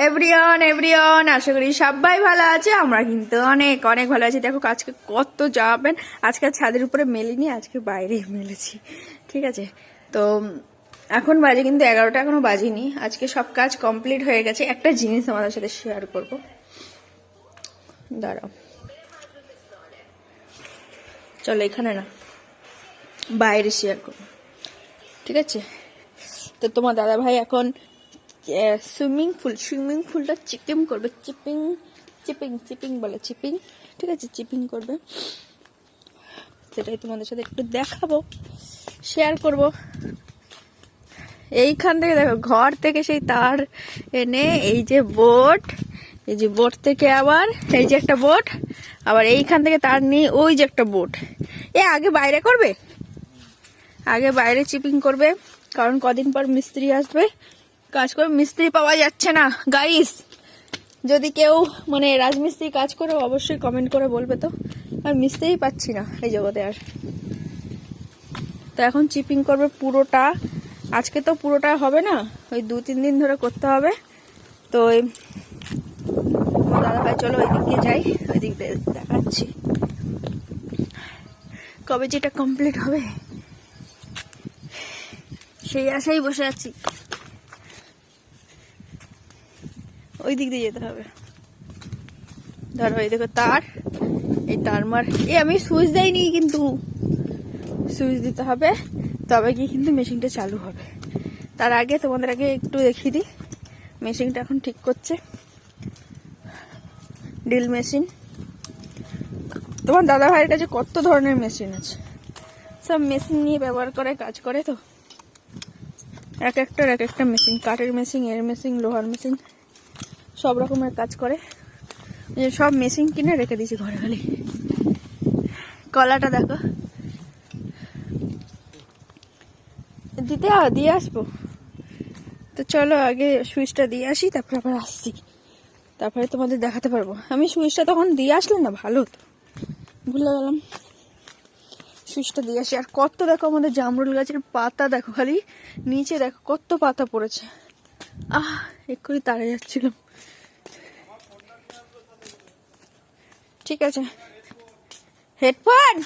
Everyone আশা করি সবাই ভালো আছে। আমরা কিন্তু অনেক অনেক ভালো আছি। দেখো আজকে কত জামা প্যান্ট আজকে ছাদের উপরে মেলিনি, আজকে বাইরে মেলেছি। ঠিক আছে, তো এখন বাজে কিন্তু 11টা, এখনো বাজিনি। আজকে সব কাজ কমপ্লিট হয়ে গেছে। একটা জিনিস আমাদের সাথে শেয়ার করব, দাঁড়াও। চলো এখানে না, বাইরে শেয়ার করবো, ঠিক আছে? তো তোমার দাদা ভাই এখন সুইমিং পুলটা চিপিং করবে, চিপিং বলে, চিপিং, ঠিক আছে, চিপিং করবে। সেটাই তোমাদের সাথে একটু দেখাবো, শেয়ার করব। এইখান থেকে দেখো, ঘর থেকে সেই তার এনে এই যে বোট, এই যে বোট থেকে আবার এই যে একটা বোট, আবার এইখান থেকে তার নিয়ে ওই যে একটা বোট। আগে বাইরে করবে, আগে বাইরে চিপিং করবে, কারণ কদিন পর মিস্ত্রি আসবে, কাজ করে। মিস্ত্রি পাওয়া যাচ্ছে না গাইস। যদি কেউ মানে রাজমিস্ত্রি কাজ করে অবশ্যই কমেন্ট করে বলবে তো। আর মিস্ত্রি পাচ্ছি না এই জগতে আর। তো এখন চিপিং করবে পুরোটা। আজকে তো পুরোটা হবে না, ওই 2-3 দিন ধরে করতে হবে। তো দাদা ভাই চলো ওই দিক দিয়ে যাই, ওই দিক দিয়ে দেখাচ্ছি কবে যেটা কমপ্লিট হবে, সেই আশাই বসে আছি। ওই দিক দিয়ে যেতে হবে। ধরো এই দেখো তার, এই তার মার আমি সুইচ দেয়নি, কিন্তু সুইচ দিতে হবে, তবে কি কিন্তু মেশিনটা চালু হবে। তার আগে তোমাদের আগে একটু দেখিয়ে দিই, মেশিনটা এখন ঠিক করছে, ড্রিল মেশিন। তোমার দাদা ভাইয়ের কাছে কত ধরনের মেশিন আছে, সব মেশিন নিয়ে ব্যবহার করে কাজ করে। তো এক একটা মেশিন, কাঠের মেশিন, এর মেশিন, লোহার মেশিন, সব রকমের কাজ করে। সব মেশিন কিনে রেখে দিয়েছি ঘরে। খালি কলাটা দেখো, দিয়ে আসবো। তো চলো আগে সুইচটা দিয়ে আসি, তারপর আবার আসছি, তারপরে তোমাদের দেখাতে পারবো। আমি সুইচটা তখন দিয়ে আসলাম না, ভালো হতো, ভুলে গেলাম। সুইচটা দিয়ে আসি। আর কত দেখো আমাদের জামরুল গাছের পাতা দেখো, খালি নিচে দেখো কত পাতা পড়েছে। এক্ষুনি তাড়া যাচ্ছিলাম। ঠিক আছে, হেডফোন।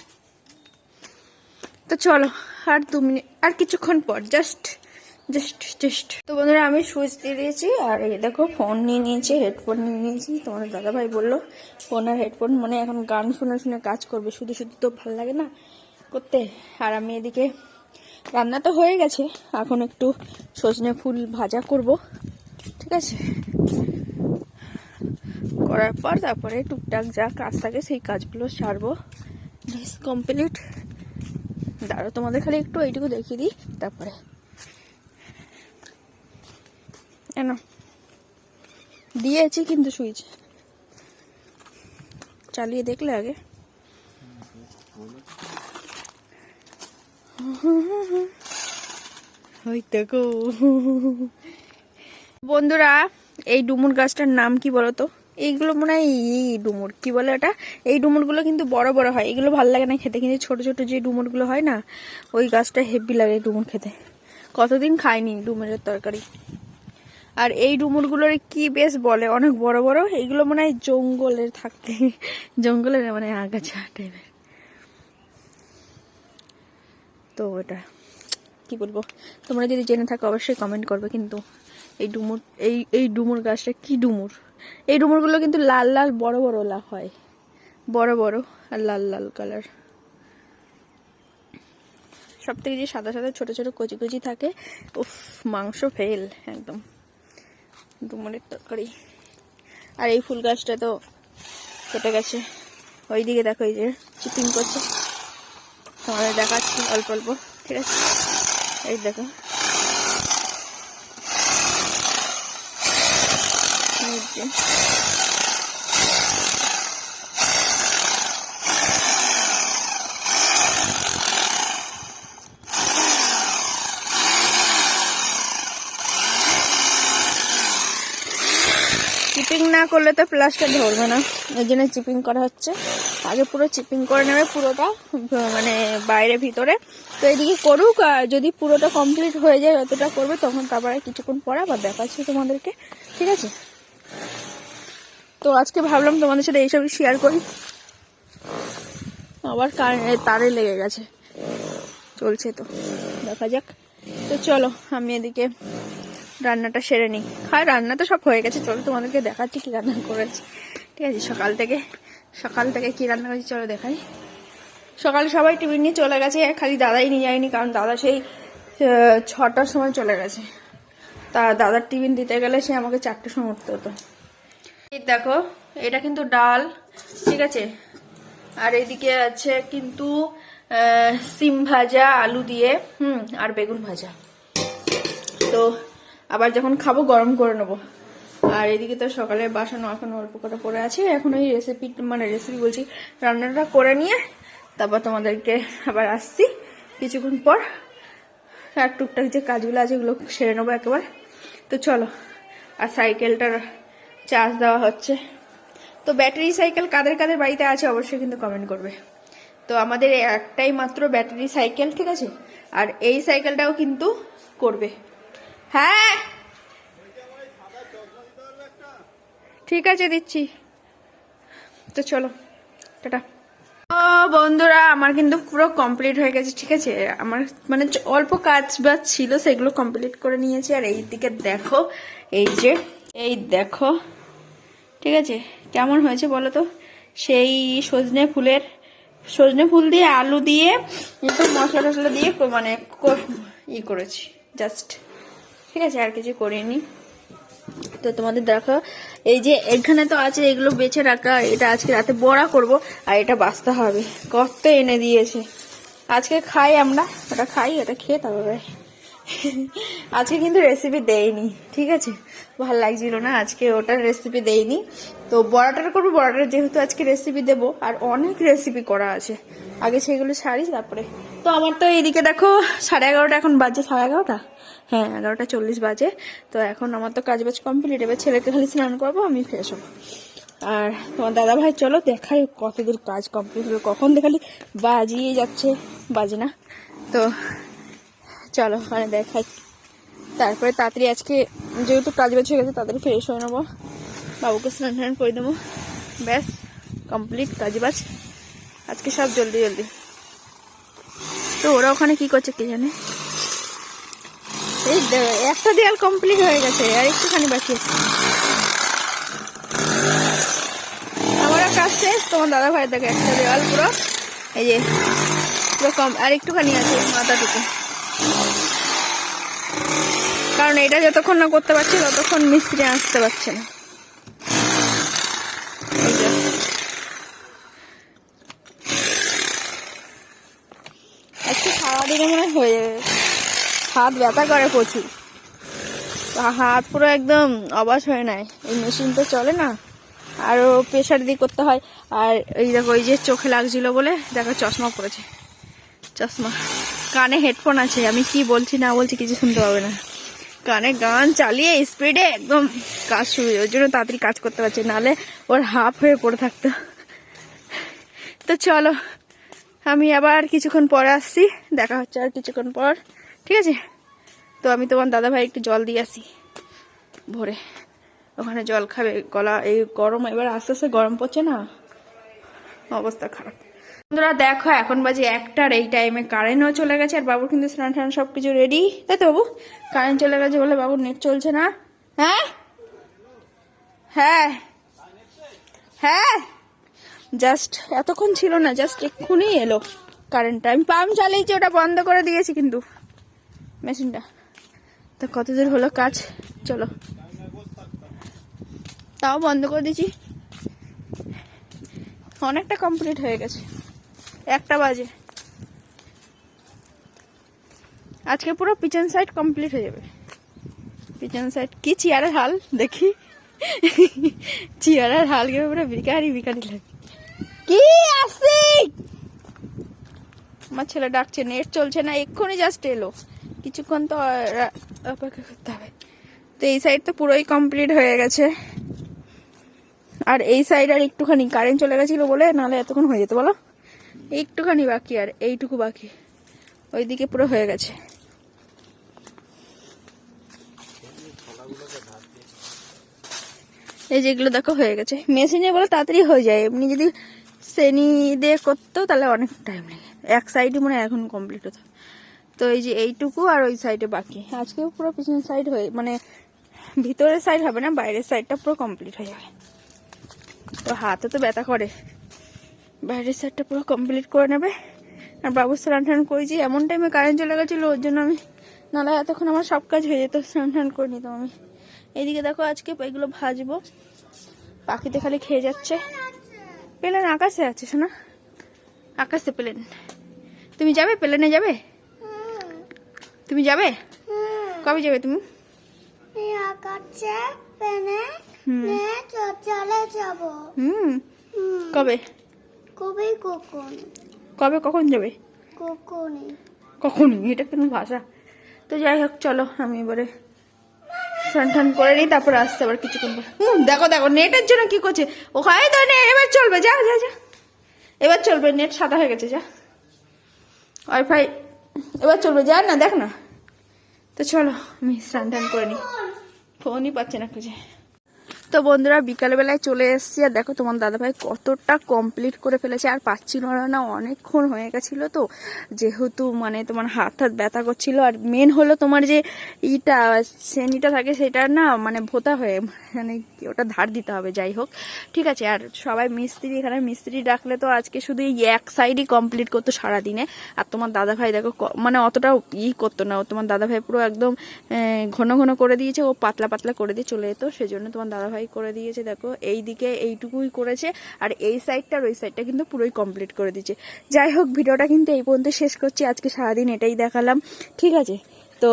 তো চলো আর 2 মিনিট, আর কিছুক্ষণ পর জাস্ট। তো বন্ধুরা আমি সুইচ দিয়ে দিয়েছি, আর এই দেখো ফোন নিয়ে নিয়েছি, হেডফোন নিয়ে নিয়েছি। তোমাদের দাদা ভাই বললো ফোন আর হেডফোন মানে এখন গান শুনে শুনে কাজ করবে, শুধু শুধু তো ভালো লাগে না করতে। আর আমি এদিকে রান্না তো হয়ে গেছে, এখন একটু সজনে ফুল ভাজা করব, ঠিক আছে? করার পর তারপরে টুকটাক যা কাজ থাকে সেই কাজগুলো সারবো, কমপ্লিট। দাঁড়ো তোমাদের খালি একটু এইটুকু দেখিয়ে দিই, তারপরে দিয়েছি কিন্তু সুইচ চালিয়ে দেখলে আগে। ওই দেখো বন্ধুরা, এই ডুমুর গাছটার নাম কি বলতো? এইগুলো মনে হয় এই ডুমুর, কি বলে ওটা? এই ডুমুরগুলো কিন্তু বড় বড় হয়, এগুলো ভালো লাগে না খেতে, কিন্তু ছোট ছোট যে ডুমুরগুলো হয় না, ওই গাছটা হেভি লাগে ডুমুর খেতে। কতদিন খাইনি ডুমুরের তরকারি। আর এই ডুমুরগুলোর কি বেশ বলে, অনেক বড় বড়। এইগুলো মনে হয় জঙ্গলের থাকতে, জঙ্গলের মানে আগাছা টাইপের। তো এটা কি বলবো, তোমরা যদি জেনে থাকো অবশ্যই কমেন্ট করবে। কিন্তু এই ডুমুর, এই ডুমুর গাছটা কি ডুমুর, এই ডুমুরগুলো কিন্তু লাল লাল বড় বড় হয়, বড় বড় আর লাল লাল কালার। সব থেকে যে সাদা সাদা ছোট ছোট কচি কচি থাকে, উফ মাংস ফেল একদম ডুমুরের তরকারি। আর এই ফুল গাছটা তো কেটে গেছে। ওইদিকে দেখো এই যে চিপিং করছে, তোমাদের দেখাচ্ছি অল্প অল্প, ঠিক আছে? এই দেখো চিপিং না করলে তো প্লাস্টার ধরবে না, এই জন্য চিপিং করা হচ্ছে। আগে পুরো চিপিং করে নেবে পুরোটা, মানে বাইরে ভিতরে। তো এদিকে করুক, আর যদি পুরোটা কমপ্লিট হয়ে যায় যতটা করবে তখন তারপরে কিছুক্ষণ পরে আবার দেখাচ্ছি তোমাদেরকে, ঠিক আছে? তো আজকে ভাবলাম তোমাদের সাথে এইসব শেয়ার করি। আবার কারেন্টের তারে লেগে গেছে, চলছে তো দেখা যাক। তো চলো আমি এদিকে রান্নাটা সেরে নিই। রান্না তো সব হয়ে গেছে, চলো তোমাদেরকে দেখাচ্ছি কি রান্না করেছি, ঠিক আছে? সকাল থেকে কি রান্না করেছি চলো দেখাই। সকালে সবাই টিফিন নিয়ে চলে গেছে, খালি দাদাই নিয়ে যায়নি, কারণ দাদা সেই 6টার সময় চলে গেছে। তা দাদার টিফিন দিতে গেলে সে আমাকে 4টার সময় উঠতে হতো। এই দেখো, এটা কিন্তু ডাল, ঠিক আছে? আর এদিকে আছে কিন্তু সিম ভাজা আলু দিয়ে, আর বেগুন ভাজা। তো আবার যখন খাবো গরম করে নেবো। আর এদিকে তো সকালে বাসানো এখন অল্প করে পড়ে আছে, এখন ওই রেসিপি বলছি, রান্নাটা করে নিয়ে তারপর তোমাদেরকে আবার আসছি কিছুক্ষণ পর। আর টুকটাক যে কাজগুলো আছে ওগুলো সেরে নেবো একেবারে। তো চলো। আর সাইকেলটার চার্জ দেওয়া হচ্ছে। তো ব্যাটারি সাইকেল কাদের কাদের বাড়িতে আছে অবশ্যই কিন্তু কমেন্ট করবে। তো আমাদের একটাই মাত্র ব্যাটারি সাইকেল, ঠিক আছে? আর এই সাইকেলটাও কিন্তু করবে। হ্যাঁ ঠিক আছে দিচ্ছি। তো চলো টাটা। ও বন্ধুরা, আমার কিন্তু পুরো কমপ্লিট হয়ে গেছে, ঠিক আছে? আমার মানে অল্প কাজ বাজ ছিল, সেগুলো কমপ্লিট করে নিয়েছি। আর এই দিকে দেখো, এই দেখো, ঠিক আছে? কেমন হয়েছে বলো তো? সেই সজনে ফুল দিয়ে আলু দিয়ে একটু মশলা টশলা দিয়ে মানে করেছি জাস্ট, ঠিক আছে? আর কিছু করিনি। তো তোমাদের দেখো, এই যে এখানে তো আছে, এগুলো বেছে রাখা, এটা আজকে রাতে বড়া করব। আর এটা বাছতে হবে, কত এনে দিয়েছে। আজকে খাই আমরা, ওটা খাই, এটা খেয়ে তারপরে আজকে কিন্তু রেসিপি দেয়নি, ঠিক আছে? ভালো লাগছিল না আজকে, ওটার রেসিপি দেয়নি। তো বড়াটার করবো, বড়াটার যেহেতু আজকে রেসিপি দেবো, আর অনেক রেসিপি করা আছে, আগে সেগুলো ছাড়ি তারপরে। তো আমার তো এইদিকে দেখো 11:30 এখন বাজে, 11:30, হ্যাঁ 11:40 বাজে। তো এখন আমার তো কাজ বাজ কমপ্লিট, এবার ছেলেকে খালি স্নান করবো, আমি ফ্রেশ হবো। আর তোমার দাদা ভাই চলো দেখাই কতদূর কাজ কমপ্লিট হলো, কখন দেখালি বাজিয়ে যাচ্ছে, বাজে না। তো চলো ওখানে দেখাই, তারপরে তাড়াতাড়ি আজকে যেহেতু কাজ বাজ হয়ে গেছে তাড়াতাড়ি ফ্রেশ হয়ে নেবো, বাবুকে স্নান টান করে দেবো, ব্যাস কমপ্লিট কাজ বাজ আজকে সব জলদি জলদি। তো ওরা ওখানে কি করছে কে জানে। এই একটা দেয়াল কমপ্লিট হয়ে গেছে, আর একটুখানি বাকি আছে। আমারও কাজ শেষ, তোমার দাদা ভাই দেখে একটা দেওয়াল পুরো, এই যে পুরো কম, আর একটুখানি আছে মাথাটুকু। কারণ এটা যতক্ষণ না করতে পারছি ততক্ষণ মিস্ত্রি আসতে পারছে না। আজকে সারাদিনে মনে হয়ে যাবে, হাত ব্যথা করে প্রচুর, হাত পুরো একদম অবশ হয়ে নেয়। এই মেশিন তো চলে না, আরও প্রেশার দিয়ে করতে হয়। আর এই দেখো, ওই যে চোখে লাগছিল বলে দেখো চশমা পড়েছে, চশমা। কানে হেডফোন আছে, আমি কি বলছি না বলছি কিছু শুনতে পাবে না। কানে গান চালিয়ে স্পিডে একদম কাজ শুরু, ওই জন্য তাড়াতাড়ি কাজ করতে পারছে, নাহলে ওর হাফ হয়ে পড়ে থাকতো। তো চলো আমি আবার কিছুক্ষণ পরে আসছি, দেখা হচ্ছে আর কিছুক্ষণ পর, ঠিক আছে? তো আমি তোমার দাদা ভাই একটু জল দিয়ে আসি ভোরে, ওখানে জল খাবে। গলা এই গরম, এবার আস্তে আস্তে গরম পড়ছে না, অবস্থা খারাপ। বন্ধুরা দেখো, এখন বাজে 1টার, এই টাইমে কারেন্টও চলে গেছে। আর বাবুর কিন্তু স্নান টান সবকিছু রেডি, তাই তো বাবু? কারেন্ট চলে গেছে বলে বাবুর নেট চলছে না। হ্যাঁ হ্যাঁ হ্যাঁ, জাস্ট এতক্ষণ ছিল না, জাস্ট এক্ষুনি এলো কারেন্টটা। আমি পাম্প চালিয়েছি, ওটা বন্ধ করে দিয়েছি কিন্তু মেশিনটা। তো কতদূর হলো কাজ চলো, তাও বন্ধ করে দিয়েছি, অনেকটা কমপ্লিট হয়ে গেছে। 1টা বাজে, আজকে পুরো পিছন সাইড কমপ্লিট হয়ে যাবে। পিছন সাইড কি চেয়ারের হাল দেখি, চেয়ারের হাল গিয়ে পুরো বিকারি লাগে। কি আসছে? আমার ছেলে ডাকছে, নেট চলছে না, এক্ষুনি জাস্ট এলো, কিছুক্ষণ তো অপেক্ষা করতে হবে। তো এই সাইড তো পুরোই কমপ্লিট হয়ে গেছে, আর এই সাইড আর একটুখানি কারেন্ট চলে গেছিলো বলে, নাহলে এতক্ষণ হয়ে যেত বলো। একটুখানি বাকি, আর এইটুকু বাকি, ওইদিকে পুরো হয়ে গেছে। এই যেগুলো দেখো হয়ে গেছে, মেশিনে বলে তাড়াতাড়ি হয়ে যায়, এমনি যদি শ্রেণী দিয়ে করতো তাহলে অনেক টাইম লাগে। এক সাইডে মনে হয় এখন কমপ্লিট হতো। তো এই যে এইটুকু আর ওই সাইডে বাকি, আজকেও পুরো পিছনের সাইড হয়ে, মানে ভিতরের সাইড হবে না, বাইরের সাইডটা পুরো কমপ্লিট হয়ে যাবে। তো হাতে তো ব্যথা করে, বাইরের সাইডটা পুরো কমপ্লিট করে নেবে। আর বাবু স্নান টান করেছি, এমন টাইমে কারেন্ট চলে গেছিলো, ওর জন্য আমি, নাহলে এতক্ষণ আমার সব কাজ হয়ে যেত, স্নান টান করে নিতাম আমি। এইদিকে দেখো আজকে এগুলো ভাজবো, পাখিতে খালি খেয়ে যাচ্ছে। প্লেন আকাশে আছে শোনা, আকাশে প্লেন। তুমি যাবে প্লেনে, যাবে? তুমি যাবে? কবে যাবে তুমি? কবে? কবে কখন যাবে? কখনই, এটা কোনো ভাষা? তো যাই হোক, চলো আমি এবারে স্নান টান করে নিই, তারপরে আসতে আবার কিছুক্ষণ পর। দেখো দেখো নেটের জন্য কি করছে ওখানে, তো এবার চলবে, যা যা যা, এবার চলবে, নেট সাদা হয়ে গেছে, যা ওয়াইফাই এবার চলবে, যা না দেখ না। তো চলো আমি স্নান টান করে নিই, ফোনই পাচ্ছে না খুঁজে। তো বন্ধুরা বিকালবেলায় চলে এসেছি, আর দেখো তোমার দাদাভাই কতটা কমপ্লিট করে ফেলেছে, আর পাচ্ছিল না, অনেকক্ষণ হয়ে গেছিলো তো, যেহেতু মানে তোমার হাত ব্যথা করছিল। আর মেন হলো তোমার যে শ্রেণীটা থাকে সেটা না মানে ভোতা হয়ে, মানে ওটা ধার দিতে হবে। যাই হোক ঠিক আছে। আর সবাই মিস্ত্রি, এখানে মিস্ত্রি ডাকলে তো আজকে শুধু এই এক সাইডই কমপ্লিট করতো সারাদিনে। আর তোমার দাদাভাই দেখো মানে অতটাও করতো না, তোমার দাদাভাই পুরো একদম ঘন ঘন করে দিয়েছে, ও পাতলা পাতলা করে দিয়ে চলে যেত, সেজন্য তোমার দাদাভাই করে দিয়েছে। দেখো এই দিকে এইটুকুই করেছে, আর এই সাইডটা আর ওই সাইডটা কিন্তু পুরোই কমপ্লিট করে দিয়েছে। যাই হোক ভিডিওটা কিন্তু এই পর্যন্ত শেষ করছি, আজকে সারাদিন এটাই দেখালাম, ঠিক আছে? তো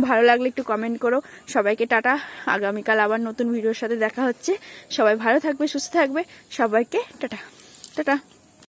ভালো লাগলে একটু কমেন্ট করো। সবাইকে টাটা, আগামীকাল আবার নতুন ভিডিওর সাথে দেখা হচ্ছে। সবাই ভালো থাকবে, সুস্থ থাকবে, সবাইকে টাটা টাটা।